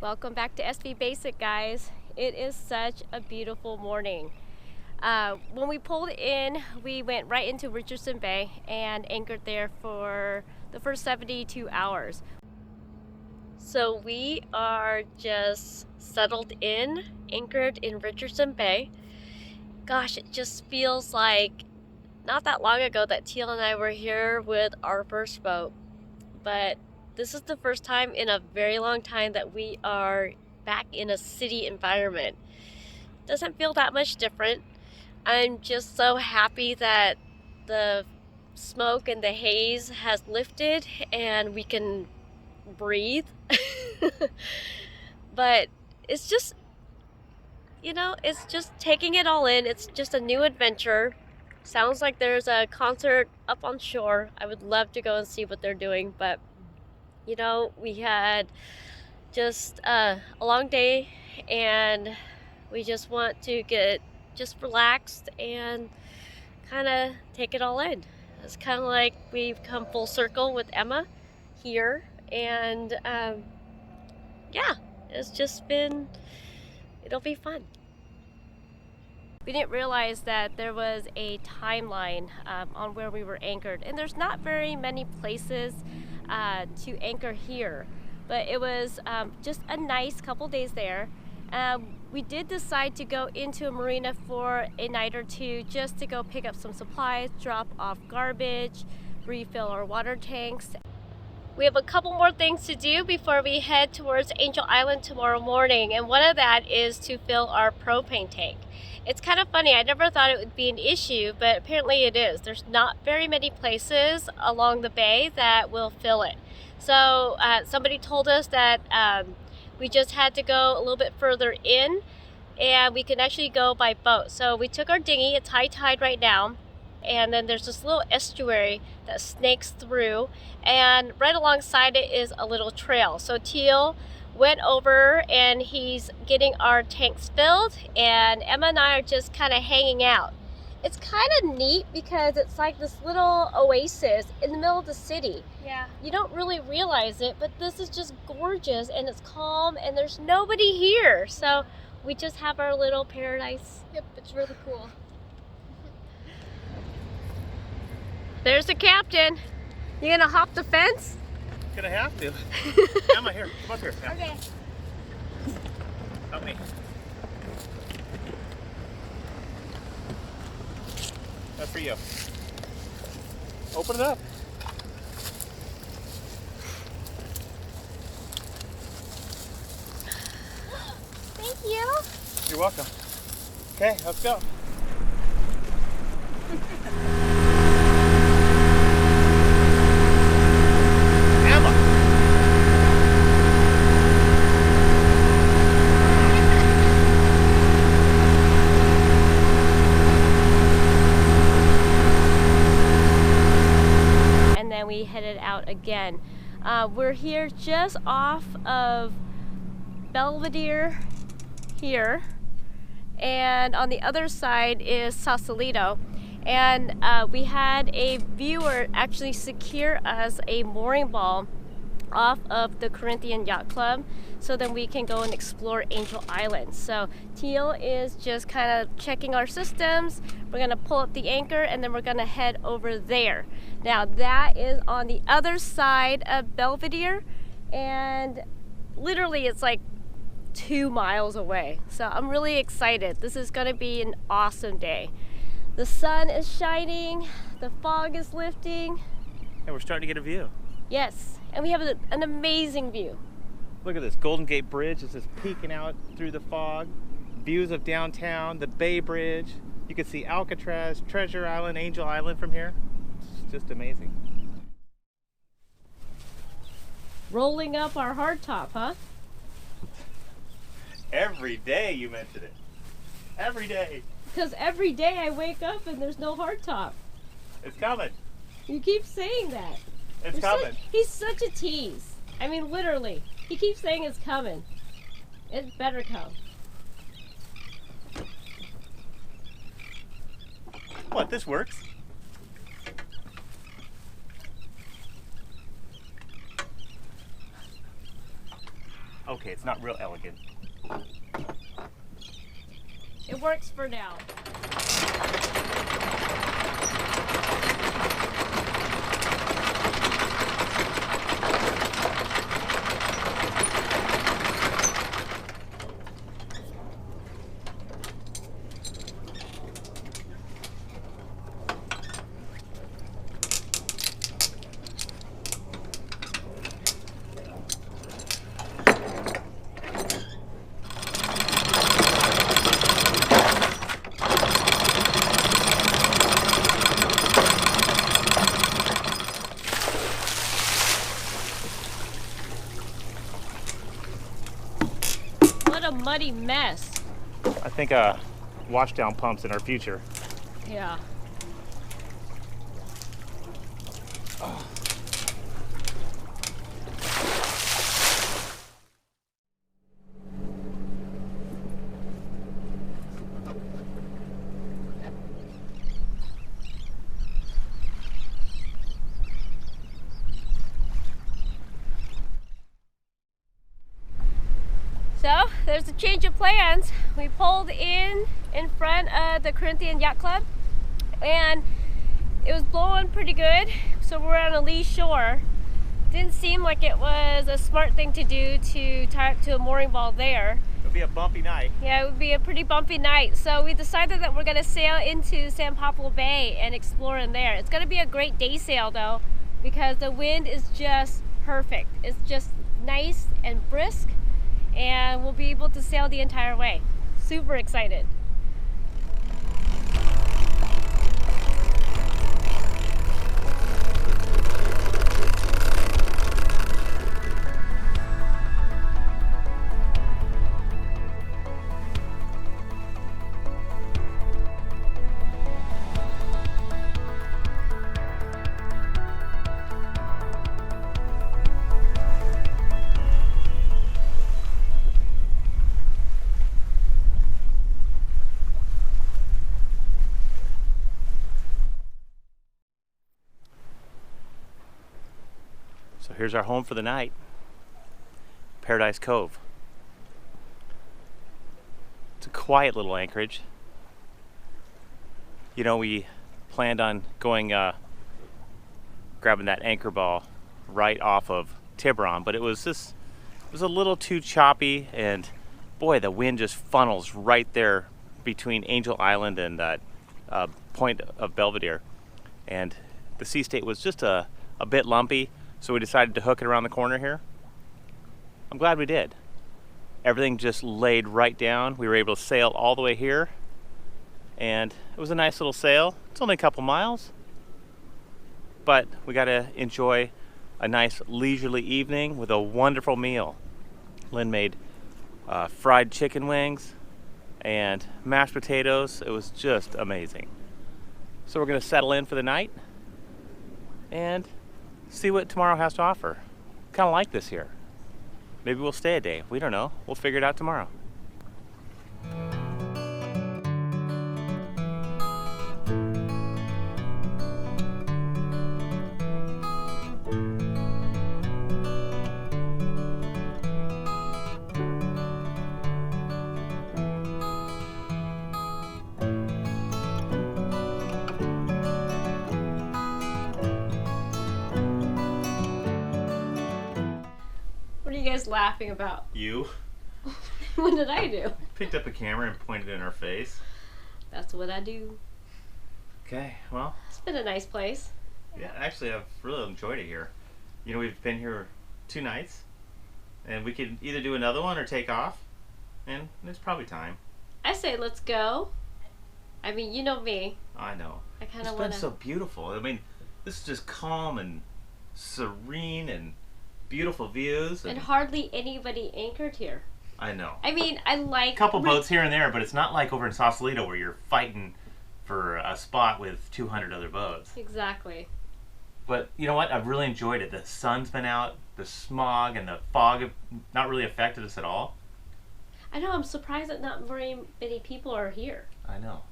Welcome back to SV Basic, guys. It is such a beautiful morning. When we pulled in, we went right into Richardson Bay and anchored there for the first 72 hours. So we are just settled in, anchored in Richardson Bay. Gosh, it just feels like not that long ago that Teal and I were here with our first boat, but this is the first time in a very long time that we are back in a city environment. Doesn't feel that much different. I'm just so happy that the smoke and the haze has lifted and we can breathe. But it's just, it's just taking it all in. It's just a new adventure. Sounds like there's a concert up on shore. I would love to go and see what they're doing, but we had just a long day and we just want to get just relaxed and kind of take it all in. It's kind of like we've come full circle with Emma here, and yeah, it'll be fun. We didn't realize that there was a timeline on where we were anchored, and there's not very many places to anchor here, but it was just a nice couple days there. We did decide to go into a marina for a night or two just to go pick up some supplies, drop off garbage, refill our water tanks. We have a couple more things to do before we head towards Angel Island tomorrow morning, and one of that is to fill our propane tank. It's kind of funny, I never thought it would be an issue, but apparently it is. There's not very many places along the bay that will fill it. So somebody told us that we just had to go a little bit further in and we can actually go by boat. So we took our dinghy, it's high tide right now, and then there's this little estuary that snakes through, and right alongside it is a little trail. So Teal went over and he's getting our tanks filled, and Emma and I are just kind of hanging out. It's kind of neat because it's like this little oasis in the middle of the city. Yeah. You don't really realize it, but this is just gorgeous and it's calm and there's nobody here. So we just have our little paradise. Yep, it's really cool. There's the captain. You gonna hop the fence? Gonna have to. Emma, here, come up here. Emma. Okay. Help me. That's for you. Open it up. Thank you. You're welcome. Okay, let's go. We headed out again. We're here just off of Belvedere here, and on the other side is Sausalito, and we had a viewer actually secure us a mooring ball off of the Corinthian Yacht Club so then we can go and explore Angel Island. So Teal is just kind of checking our systems. We're gonna pull up the anchor and then we're gonna head over there. Now that is on the other side of Belvedere, and literally it's like 2 miles away. So I'm really excited. This is gonna be an awesome day. The sun is shining, the fog is lifting. And we're starting to get a view. Yes, and we have an amazing view. Look at this Golden Gate Bridge. It's just peeking out through the fog. Views of downtown, the Bay Bridge. You can see Alcatraz, Treasure Island, Angel Island from here. It's just amazing. Rolling up our hardtop, huh? Every day you mention it. Every day. Because every day I wake up and there's no hardtop. It's coming. You keep saying that. It's coming. He's such a tease. I mean, literally. He keeps saying it's coming. It better come. What, this works? Okay, it's not real elegant. It works for now. What a muddy mess. I think wash down pumps in our future. Yeah. So there's a change of plans. We pulled in front of the Corinthian Yacht Club, and it was blowing pretty good. So we're on a lee shore. Didn't seem like it was a smart thing to do to tie up to a mooring ball there. It'll be a bumpy night. Yeah, it would be a pretty bumpy night. So we decided that we're gonna sail into San Pablo Bay and explore in there. It's gonna be a great day sail though, because the wind is just perfect. It's just nice and brisk, and we'll be able to sail the entire way. Super excited. So here's our home for the night. Paradise Cove. It's a quiet little anchorage. You know, we planned on going grabbing that anchor ball right off of Tiburon, but it was a little too choppy, and boy, the wind just funnels right there between Angel Island and that point of Belvedere, and the sea state was just a bit lumpy. So we decided to hook it around the corner here. I'm glad we did. Everything just laid right down. We were able to sail all the way here, and it was a nice little sail. It's only a couple miles, but we got to enjoy a nice leisurely evening with a wonderful meal. Lynn made fried chicken wings and mashed potatoes. It was just amazing. So we're gonna settle in for the night and see what tomorrow has to offer. Kind of like this here. Maybe we'll stay a day. We don't know. We'll figure it out tomorrow. What are you guys laughing about? You What did I do? picked up a camera and pointed it in our face. That's what I do. Okay, well, It's been a nice place. yeah, actually I've really enjoyed it here. You know, we've been here 2 nights, and we could either do another one or take off, and it's probably time. I say let's go. I mean, you know me. I know. I kind It's of been want to. so beautiful. I mean, this is just calm and serene and beautiful views. And hardly anybody anchored here. I know. I mean, I like. A couple boats here and there, but it's not like over in Sausalito where you're fighting for a spot with 200 other boats. Exactly. But you know what? I've really enjoyed it. The sun's been out, the smog and the fog have not really affected us at all. I know, I'm surprised that not very many people are here. I know.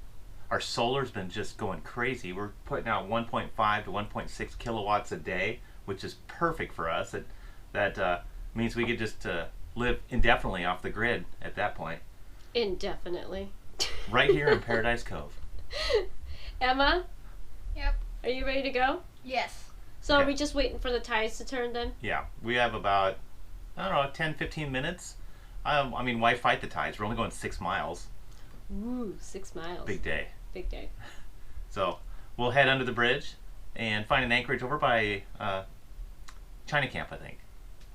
Our solar's been just going crazy. We're putting out 1.5 to 1.6 kilowatts a day, which is perfect for us. That means we could just live indefinitely off the grid at that point. Indefinitely. Right here in Paradise Cove. Emma? Yep. Are you ready to go? Yes. So Okay. are we just waiting for the tides to turn then? Yeah, we have about, I don't know, 10, 15 minutes. I mean, why fight the tides? We're only going 6 miles. Ooh, 6 miles. Big day. Big day. So we'll head under the bridge and find an anchorage over by China Camp, I think.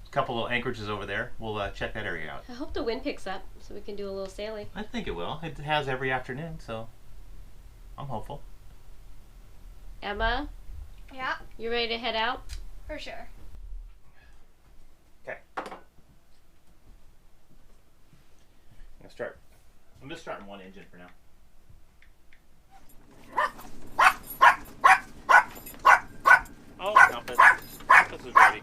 A couple of anchorages over there. We'll check that area out. I hope the wind picks up so we can do a little sailing. I think it will. It has every afternoon, so I'm hopeful. Emma, Yeah, you ready to head out? for sure. Okay. I'm just starting one engine for now. Oh, Compass. Compass is ready.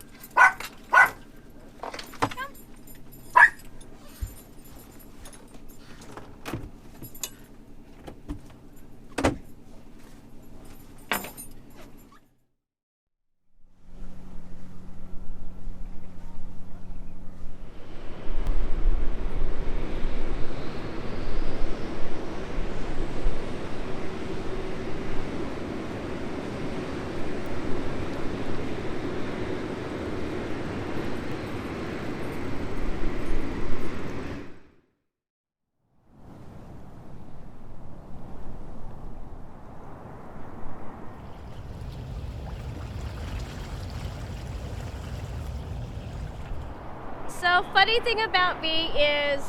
So funny thing about me is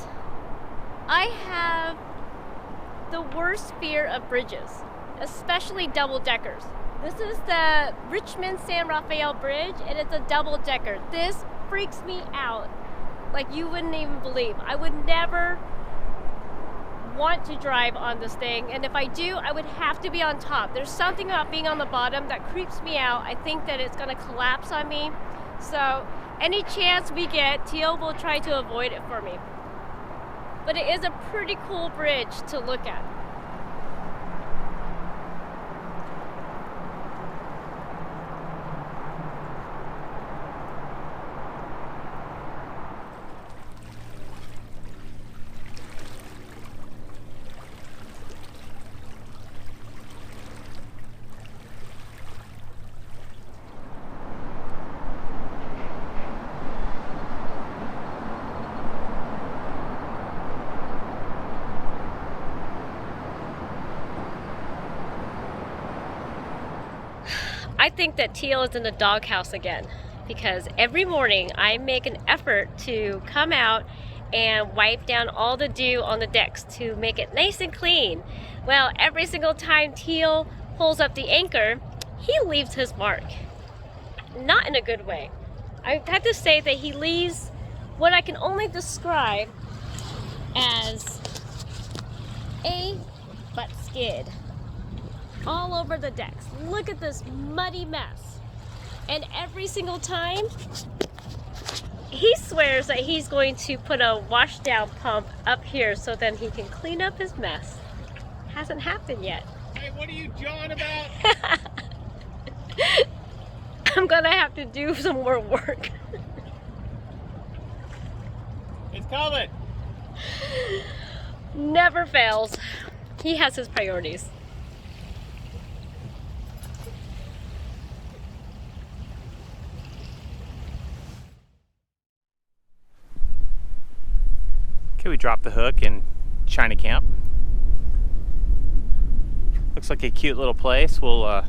I have the worst fear of bridges, especially double deckers. This is the Richmond San Rafael Bridge and it's a double decker. This freaks me out like you wouldn't even believe. I would never want to drive on this thing, and if I do, I would have to be on top. There's something about being on the bottom that creeps me out. I think that it's gonna collapse on me. So any chance we get, Teal will try to avoid it for me. But it is a pretty cool bridge to look at. I think that Teal is in the doghouse again because every morning I make an effort to come out and wipe down all the dew on the decks to make it nice and clean. Well, every single time Teal pulls up the anchor, he leaves his mark. Not in a good way. I have to say that he leaves what I can only describe as a butt skid all over the decks. Look at this muddy mess. And every single time, he swears that he's going to put a wash down pump up here so then he can clean up his mess. Hasn't happened yet. Hey, what are you jawing about? I'm gonna have to do some more work. It's coming. Never fails. He has his priorities. Okay, we dropped the hook in China Camp. Looks like a cute little place. We'll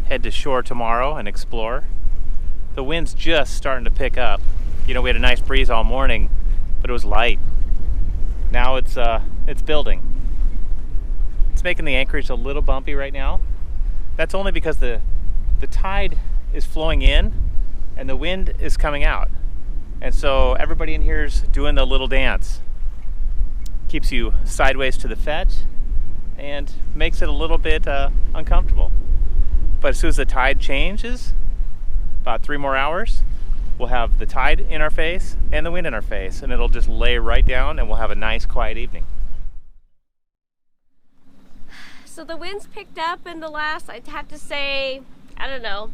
head to shore tomorrow and explore. The wind's just starting to pick up. You know, we had a nice breeze all morning, but it was light. Now it's building. It's making the anchorage a little bumpy right now. That's only because the tide is flowing in and the wind is coming out. And so everybody in here is doing the little dance. Keeps you sideways to the fetch and makes it a little bit uncomfortable. But as soon as the tide changes, about 3 more hours, we'll have the tide in our face and the wind in our face, and it'll just lay right down and we'll have a nice quiet evening. So the wind's picked up in the last, I'd have to say, I don't know,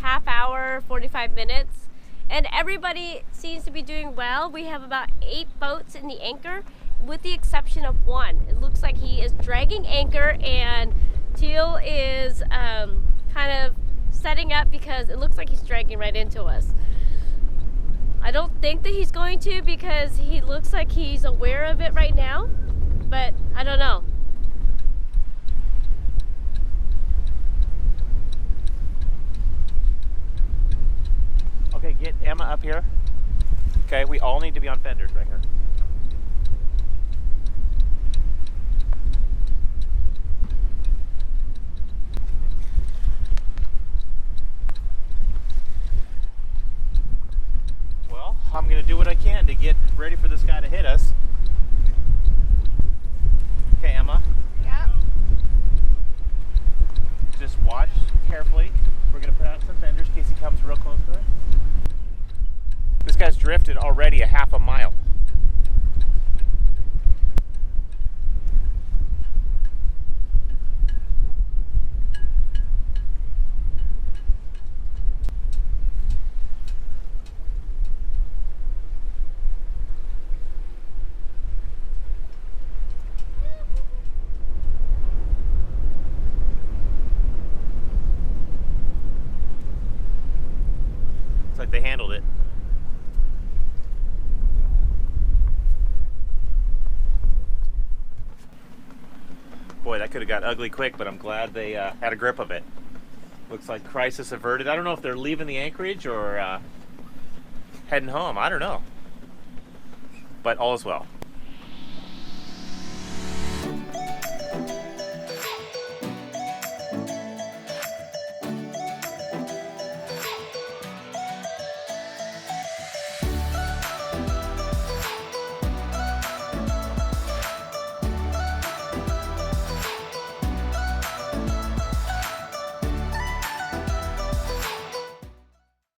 half hour, 45 minutes. And everybody seems to be doing well. We have about 8 boats in the anchor, with the exception of one. It looks like he is dragging anchor, and Teal is kind of setting up because it looks like he's dragging right into us. I don't think that he's going to, because he looks like he's aware of it right now, but I don't know. Okay, get Emma up here. Okay, we all need to be on fenders right here. Well, I'm gonna do what I can to get ready for this guy to hit us. Okay, Emma. Yeah. Just watch carefully. We're gonna put out some fenders in case he comes real close to us. This guy's drifted already a half a mile. Looks like they handled it. Boy, that could have got ugly quick, but I'm glad they had a grip of it. Looks like crisis averted. I don't know if they're leaving the Anchorage or heading home. I don't know. But all is well.